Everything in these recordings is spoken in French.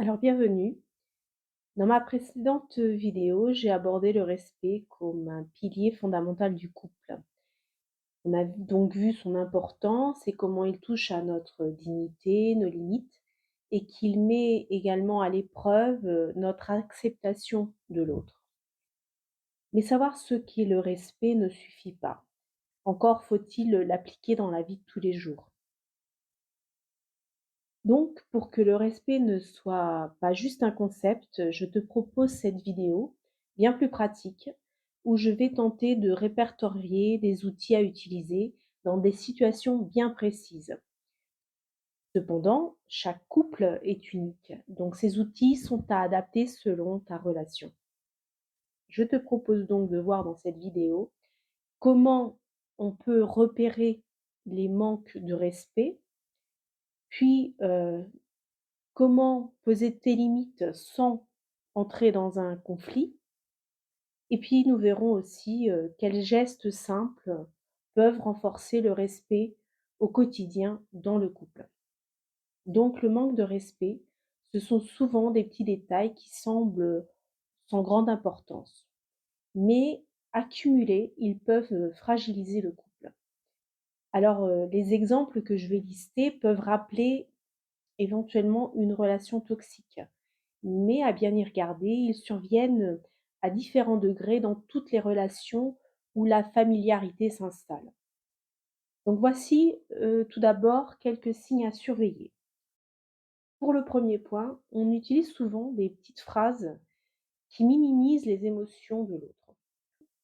Alors bienvenue. Dans ma précédente vidéo, j'ai abordé le respect comme un pilier fondamental du couple. On a donc vu son importance et comment il touche à notre dignité, nos limites, et qu'il met également à l'épreuve notre acceptation de l'autre. Mais savoir ce qu'est le respect ne suffit pas. Encore faut-il l'appliquer dans la vie de tous les jours. Donc, pour que le respect ne soit pas juste un concept, je te propose cette vidéo, bien plus pratique, où je vais tenter de répertorier des outils à utiliser dans des situations bien précises. Cependant, chaque couple est unique, donc ces outils sont à adapter selon ta relation. Je te propose donc de voir dans cette vidéo comment on peut repérer les manques de respect, puis comment poser tes limites sans entrer dans un conflit? Et puis nous verrons aussi, quels gestes simples peuvent renforcer le respect au quotidien dans le couple. Donc le manque de respect, ce sont souvent des petits détails qui semblent sans grande importance, mais accumulés, ils peuvent, fragiliser le couple. Alors, les exemples que je vais lister peuvent rappeler éventuellement une relation toxique. Mais à bien y regarder, ils surviennent à différents degrés dans toutes les relations où la familiarité s'installe. Donc voici tout d'abord quelques signes à surveiller. Pour le premier point, on utilise souvent des petites phrases qui minimisent les émotions de l'autre.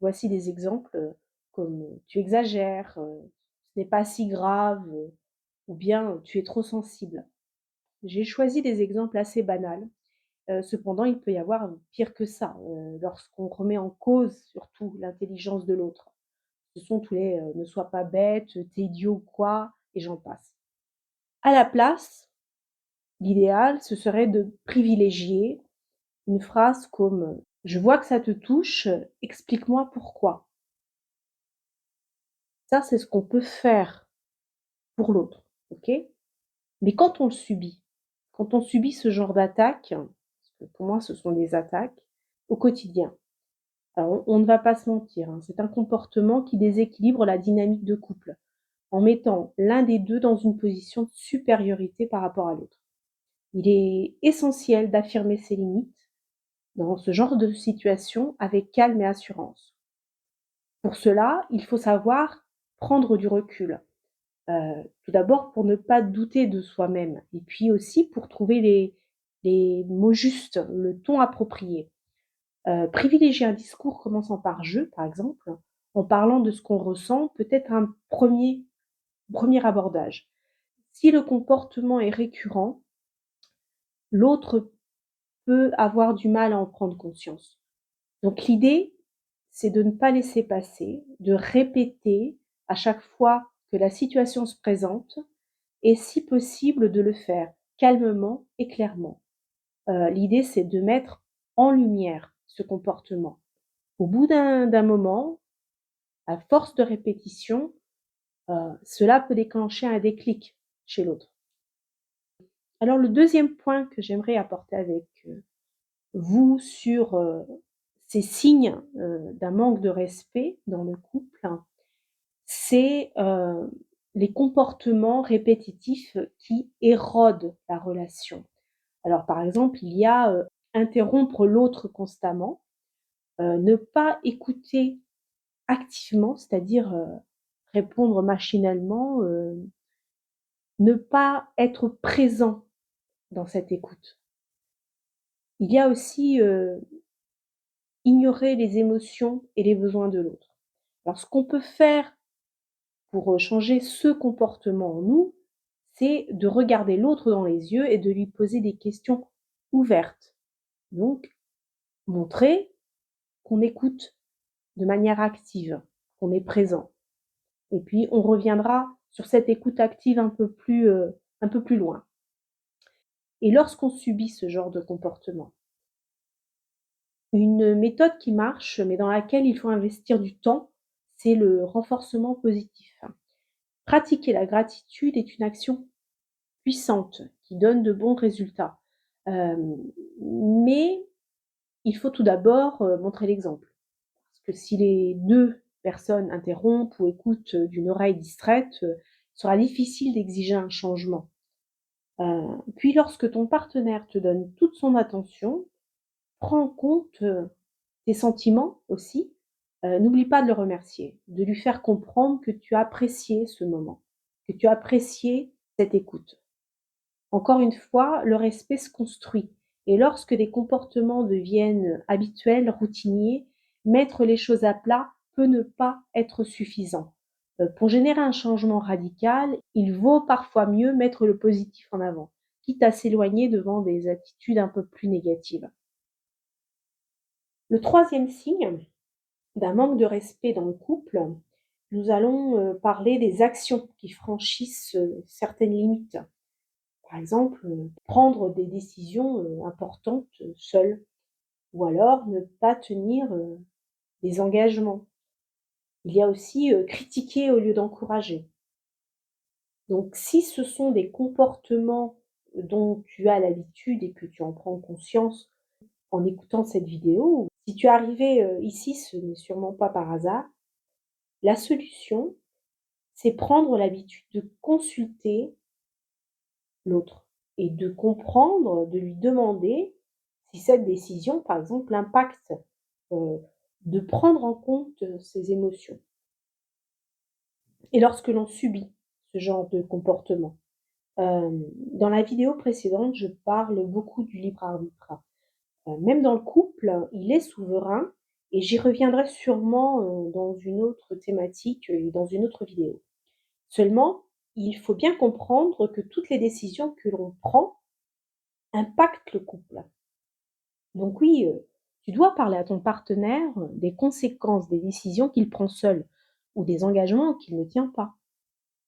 Voici des exemples comme tu exagères, ce n'est pas si grave, ou bien tu es trop sensible. J'ai choisi des exemples assez banals. Cependant, il peut y avoir pire que ça, lorsqu'on remet en cause surtout l'intelligence de l'autre. Ce sont tous les, «Ne sois pas bête», «Tu es idiot ou quoi?» et j'en passe. À la place, l'idéal, ce serait de privilégier une phrase comme, «Je vois que ça te touche, explique-moi pourquoi». Ça, c'est ce qu'on peut faire pour l'autre, OK? Mais quand on subit ce genre d'attaque, parce que pour moi ce sont des attaques, au quotidien. Alors, on ne va pas se mentir, hein, c'est un comportement qui déséquilibre la dynamique de couple, en mettant l'un des 2 dans une position de supériorité par rapport à l'autre. Il est essentiel d'affirmer ses limites dans ce genre de situation avec calme et assurance. Pour cela, il faut savoir prendre du recul. Tout d'abord pour ne pas douter de soi-même et puis aussi pour trouver les mots justes, le ton approprié. Privilégier un discours commençant par «je», par exemple, en parlant de ce qu'on ressent, peut être un premier abordage. Si le comportement est récurrent, l'autre peut avoir du mal à en prendre conscience. Donc l'idée, c'est de ne pas laisser passer, de répéter à chaque fois que la situation se présente et si possible de le faire calmement et clairement. L'idée, c'est de mettre en lumière ce comportement. Au bout d'un moment, à force de répétition, cela peut déclencher un déclic chez l'autre. Alors le deuxième point que j'aimerais apporter avec, vous sur, ces signes, d'un manque de respect dans le couple, c'est, les comportements répétitifs qui érodent la relation. Alors par exemple, il y a, interrompre l'autre constamment, ne pas écouter activement, c'est-à-dire, répondre machinalement, ne pas être présent dans cette écoute. Il y a aussi, ignorer les émotions et les besoins de l'autre. Alors ce qu'on peut faire pour, changer ce comportement en nous, c'est de regarder l'autre dans les yeux et de lui poser des questions ouvertes. Donc montrer qu'on écoute de manière active, qu'on est présent et puis on reviendra sur cette écoute active un peu plus loin. Et lorsqu'on subit ce genre de comportement, une méthode qui marche, mais dans laquelle il faut investir du temps, c'est le renforcement positif. Pratiquer la gratitude est une action puissante qui donne de bons résultats. Mais il faut tout d'abord, montrer l'exemple. Parce que si les 2 personnes interrompent ou écoutent, d'une oreille distraite, il sera difficile d'exiger un changement. Puis lorsque ton partenaire te donne toute son attention, prends en compte, tes sentiments aussi. N'oublie pas de le remercier, de lui faire comprendre que tu as apprécié ce moment, que tu as apprécié cette écoute. Encore une fois, le respect se construit et lorsque des comportements deviennent habituels, routiniers, mettre les choses à plat peut ne pas être suffisant. Pour générer un changement radical, il vaut parfois mieux mettre le positif en avant, quitte à s'éloigner devant des attitudes un peu plus négatives. Le troisième signe d'un manque de respect dans le couple, nous allons, parler des actions qui franchissent, certaines limites. Par exemple, prendre des décisions, importantes, seul ou alors ne pas tenir, des engagements. Il y a aussi, critiquer au lieu d'encourager. Donc si ce sont des comportements dont tu as l'habitude et que tu en prends conscience en écoutant cette vidéo, si tu es arrivé, ici, ce n'est sûrement pas par hasard. La solution, c'est prendre l'habitude de consulter l'autre et de comprendre, de lui demander si cette décision, par exemple, l'impacte, de prendre en compte, ses émotions. Et lorsque l'on subit ce genre de comportement, dans la vidéo précédente, je parle beaucoup du libre arbitre. Même dans le couple, il est souverain et j'y reviendrai sûrement, dans une autre thématique et dans une autre vidéo. Seulement, il faut bien comprendre que toutes les décisions que l'on prend impactent le couple. Donc oui, tu dois parler à ton partenaire des conséquences des décisions qu'il prend seul ou des engagements qu'il ne tient pas,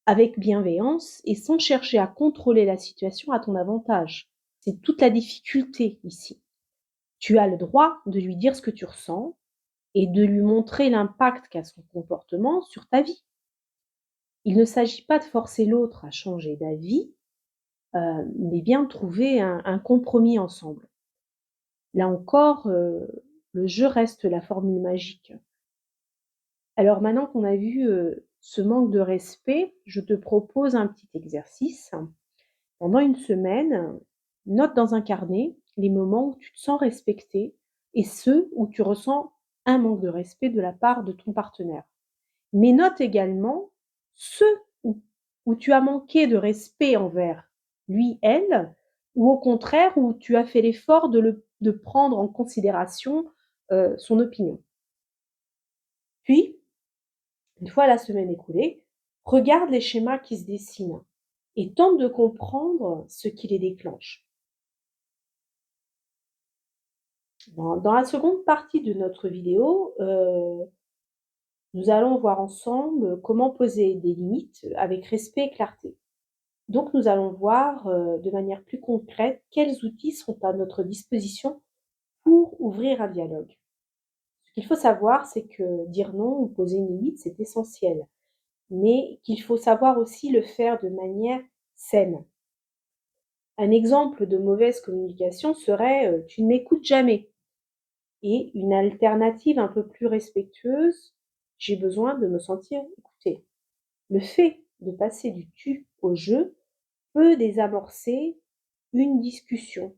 avec bienveillance et sans chercher à contrôler la situation à ton avantage. C'est toute la difficulté ici. Tu as le droit de lui dire ce que tu ressens et de lui montrer l'impact qu'a son comportement sur ta vie. Il ne s'agit pas de forcer l'autre à changer d'avis, mais bien trouver un compromis ensemble. Là encore, le jeu reste la formule magique. Alors maintenant qu'on a vu, ce manque de respect, je te propose un petit exercice. Pendant une semaine, note dans un carnet les moments où tu te sens respecté et ceux où tu ressens un manque de respect de la part de ton partenaire. Mais note également ceux où tu as manqué de respect envers lui, elle, ou au contraire où tu as fait l'effort de prendre en considération, son opinion. Puis, une fois la semaine écoulée, regarde les schémas qui se dessinent et tente de comprendre ce qui les déclenche. Dans la seconde partie de notre vidéo, nous allons voir ensemble comment poser des limites avec respect et clarté. Donc nous allons voir, de manière plus concrète quels outils sont à notre disposition pour ouvrir un dialogue. Ce qu'il faut savoir, c'est que dire non ou poser une limite, c'est essentiel, mais qu'il faut savoir aussi le faire de manière saine. Un exemple de mauvaise communication serait, «Tu ne m'écoutes jamais» et une alternative un peu plus respectueuse: «J'ai besoin de me sentir écoutée». Le fait de passer du «tu» au «je» peut désamorcer une discussion.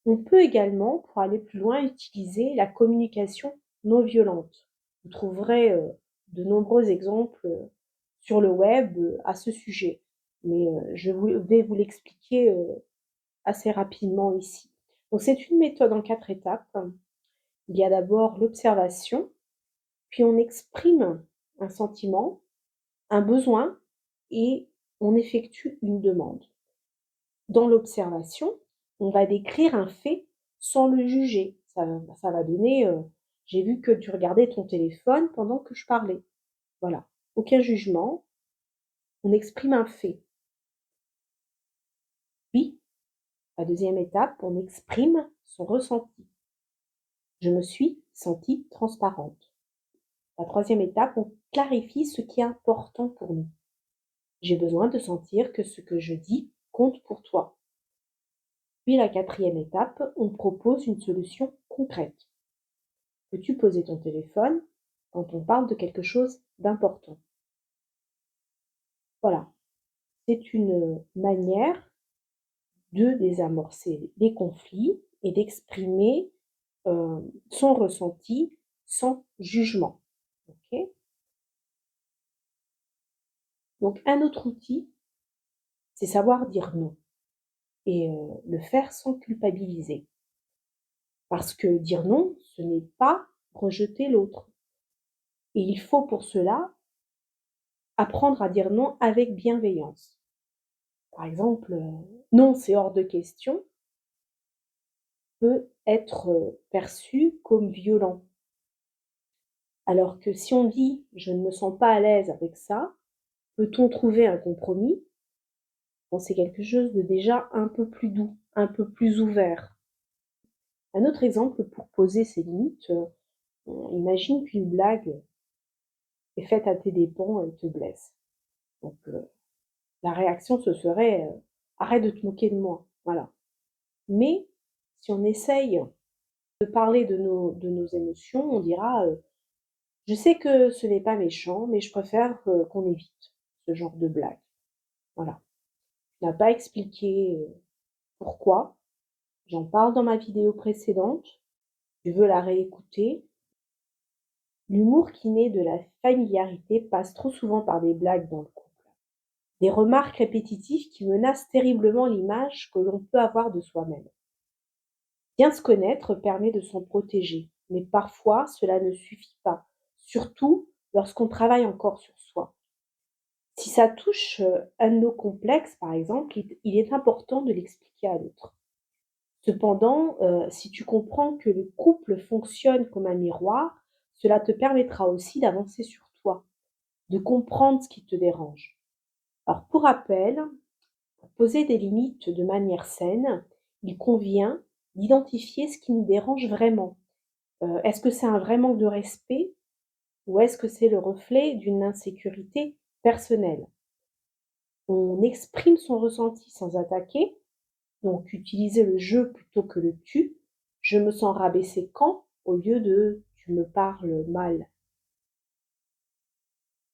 On peut également, pour aller plus loin, utiliser la communication non violente. Vous trouverez, de nombreux exemples, sur le web, à ce sujet, mais, vais vous l'expliquer, assez rapidement ici. Donc c'est une méthode en 4 étapes. Il y a d'abord l'observation, puis on exprime un sentiment, un besoin et on effectue une demande. Dans l'observation, on va décrire un fait sans le juger. Ça va donner, «J'ai vu que tu regardais ton téléphone pendant que je parlais». Voilà, aucun jugement, on exprime un fait. Puis, la deuxième étape, on exprime son ressenti. «Je me suis sentie transparente». La troisième étape, on clarifie ce qui est important pour nous. «J'ai besoin de sentir que ce que je dis compte pour toi». Puis la quatrième étape, on propose une solution concrète. Peux-tu poser ton téléphone quand on parle de quelque chose d'important? Voilà, c'est une manière de désamorcer les conflits et d'exprimer son ressenti sans jugement. Ok. Donc un autre outil, c'est savoir dire non et le faire sans culpabiliser. Parce que dire non, ce n'est pas rejeter l'autre. Et il faut pour cela apprendre à dire non avec bienveillance. Par exemple, non, c'est hors de question peut être perçu comme violent. Alors que si on dit je ne me sens pas à l'aise avec ça, peut-on trouver un compromis? Bon, c'est quelque chose de déjà un peu plus doux, un peu plus ouvert. Un autre exemple pour poser ses limites, imagine qu'une blague est faite à tes dépens, elle te blesse. Donc la réaction ce serait arrête de te moquer de moi. Voilà. Mais si on essaye de parler de nos émotions, on dira je sais que ce n'est pas méchant, mais je préfère qu'on évite ce genre de blague. Voilà. Tu n'as pas expliqué pourquoi. J'en parle dans ma vidéo précédente. Tu veux la réécouter. L'humour qui naît de la familiarité passe trop souvent par des blagues dans le couple. Des remarques répétitives qui menacent terriblement l'image que l'on peut avoir de soi-même. Bien se connaître permet de s'en protéger, mais parfois cela ne suffit pas, surtout lorsqu'on travaille encore sur soi. Si ça touche un de nos complexes, par exemple, il est important de l'expliquer à l'autre. Cependant, si tu comprends que le couple fonctionne comme un miroir, cela te permettra aussi d'avancer sur toi, de comprendre ce qui te dérange. Alors, pour rappel, pour poser des limites de manière saine, il convient d'identifier ce qui nous dérange vraiment. Est-ce que c'est un vrai manque de respect ou est-ce que c'est le reflet d'une insécurité personnelle? On exprime son ressenti sans attaquer, donc utiliser le je plutôt que le tu. Je me sens rabaissé quand au lieu de tu me parles mal.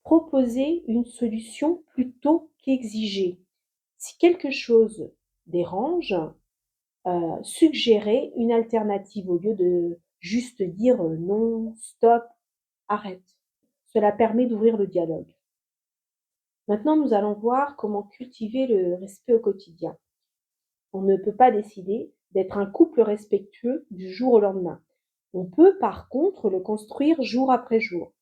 Proposer une solution plutôt qu'exiger. Si quelque chose dérange, suggérer une alternative au lieu de juste dire non, stop, arrête. Cela permet d'ouvrir le dialogue. Maintenant, nous allons voir comment cultiver le respect au quotidien. On ne peut pas décider d'être un couple respectueux du jour au lendemain. On peut par contre le construire jour après jour.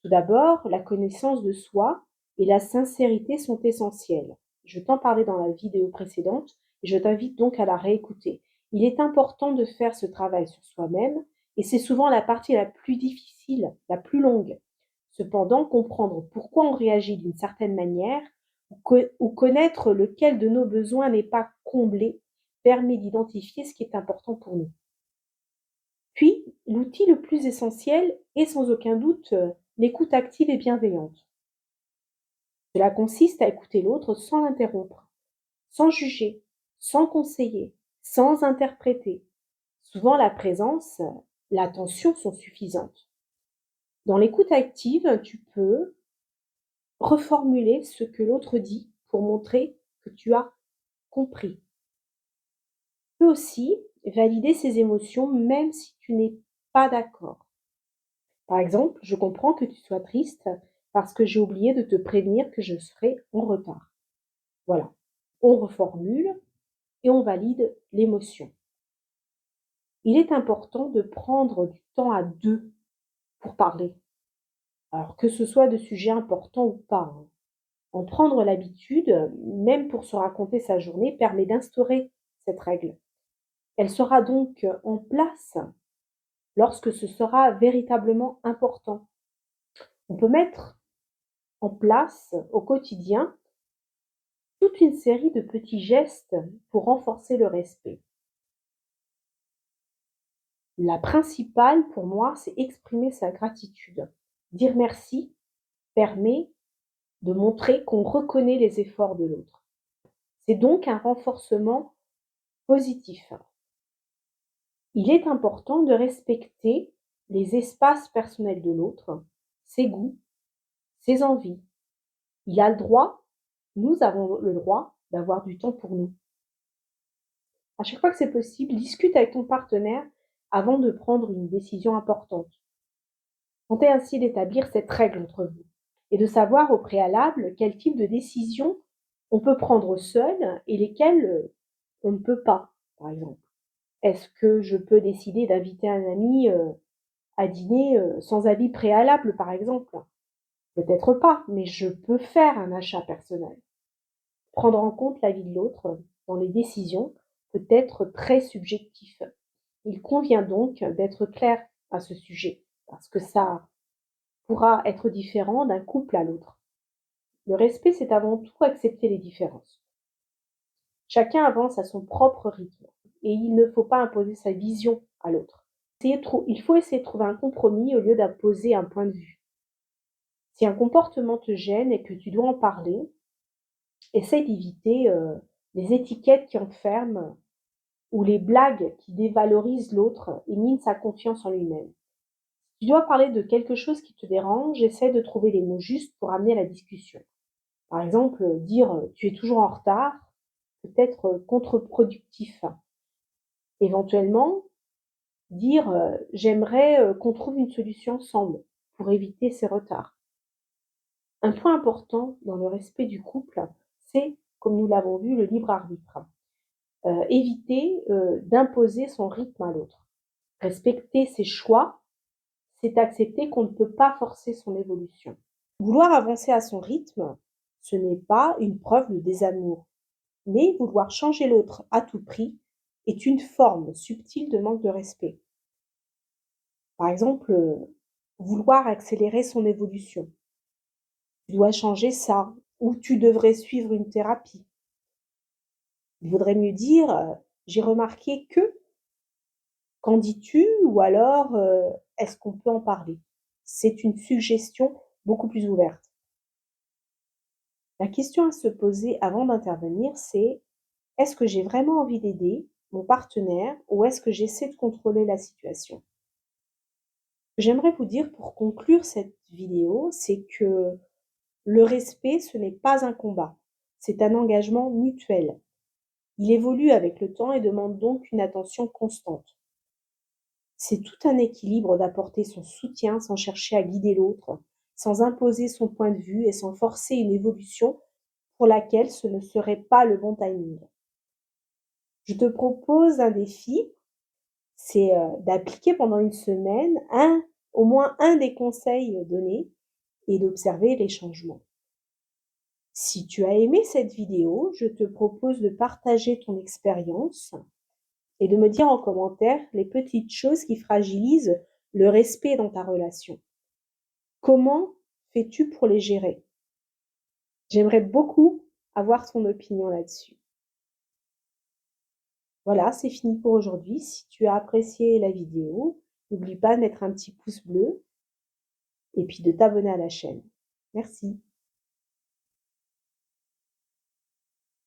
Tout d'abord, la connaissance de soi et la sincérité sont essentielles. Je t'en parlais dans la vidéo précédente et je t'invite donc à la réécouter. Il est important de faire ce travail sur soi-même et c'est souvent la partie la plus difficile, la plus longue. Cependant, comprendre pourquoi on réagit d'une certaine manière ou connaître lequel de nos besoins n'est pas comblé permet d'identifier ce qui est important pour nous. Puis, l'outil le plus essentiel est sans aucun doute l'écoute active et bienveillante. Cela consiste à écouter l'autre sans l'interrompre, sans juger, sans conseiller, sans interpréter. Souvent, la présence, l'attention sont suffisantes. Dans l'écoute active, tu peux reformuler ce que l'autre dit pour montrer que tu as compris. Tu peux aussi valider ses émotions même si tu n'es pas d'accord. Par exemple, je comprends que tu sois triste parce que j'ai oublié de te prévenir que je serai en retard. Voilà. On reformule et on valide l'émotion. Il est important de prendre du temps à deux pour parler. Alors que ce soit de sujets importants ou pas, hein. En prendre l'habitude, même pour se raconter sa journée, permet d'instaurer cette règle. Elle sera donc en place lorsque ce sera véritablement important. On peut mettre en place au quotidien toute une série de petits gestes pour renforcer le respect. La principale pour moi, c'est exprimer sa gratitude. Dire merci permet de montrer qu'on reconnaît les efforts de l'autre. C'est donc un renforcement positif. Il est important de respecter les espaces personnels de l'autre, ses goûts, ses envies. Il a le droit, nous avons le droit d'avoir du temps pour nous. À chaque fois que c'est possible, discute avec ton partenaire avant de prendre une décision importante. Tentez ainsi d'établir cette règle entre vous et de savoir au préalable quel type de décision on peut prendre seul et lesquelles on ne peut pas, par exemple. Est-ce que je peux décider d'inviter un ami à dîner sans avis préalable, par exemple? Peut-être pas, mais je peux faire un achat personnel. Prendre en compte l'avis de l'autre dans les décisions peut être très subjectif. Il convient donc d'être clair à ce sujet, parce que ça pourra être différent d'un couple à l'autre. Le respect, c'est avant tout accepter les différences. Chacun avance à son propre rythme et il ne faut pas imposer sa vision à l'autre. Il faut essayer de trouver un compromis au lieu d'imposer un point de vue. Si un comportement te gêne et que tu dois en parler, essaye d'éviter les étiquettes qui enferment ou les blagues qui dévalorisent l'autre et minent sa confiance en lui-même. Si tu dois parler de quelque chose qui te dérange, essaie de trouver les mots justes pour amener la discussion. Par exemple, dire tu es toujours en retard peut être contre-productif. Éventuellement, dire j'aimerais qu'on trouve une solution ensemble pour éviter ces retards. Un point important dans le respect du couple, c'est, comme nous l'avons vu, le libre arbitre. Éviter d'imposer son rythme à l'autre. Respecter ses choix, c'est accepter qu'on ne peut pas forcer son évolution. Vouloir avancer à son rythme, ce n'est pas une preuve de désamour, mais vouloir changer l'autre à tout prix est une forme subtile de manque de respect. Par exemple, vouloir accélérer son évolution. Tu dois changer ça, ou tu devrais suivre une thérapie. Il vaudrait mieux dire j'ai remarqué que, qu'en dis-tu, ou alors est-ce qu'on peut en parler? C'est une suggestion beaucoup plus ouverte. La question à se poser avant d'intervenir, c'est est-ce que j'ai vraiment envie d'aider mon partenaire ou est-ce que j'essaie de contrôler la situation? J'aimerais vous dire pour conclure cette vidéo, c'est que le respect, ce n'est pas un combat, c'est un engagement mutuel. Il évolue avec le temps et demande donc une attention constante. C'est tout un équilibre d'apporter son soutien sans chercher à guider l'autre, sans imposer son point de vue et sans forcer une évolution pour laquelle ce ne serait pas le bon timing. Je te propose un défi, c'est d'appliquer pendant une semaine au moins un des conseils donnés et d'observer les changements. Si tu as aimé cette vidéo, je te propose de partager ton expérience et de me dire en commentaire les petites choses qui fragilisent le respect dans ta relation. Comment fais-tu pour les gérer? J'aimerais beaucoup avoir ton opinion là-dessus. Voilà, c'est fini pour aujourd'hui. Si tu as apprécié la vidéo, n'oublie pas de mettre un petit pouce bleu et puis de t'abonner à la chaîne. Merci.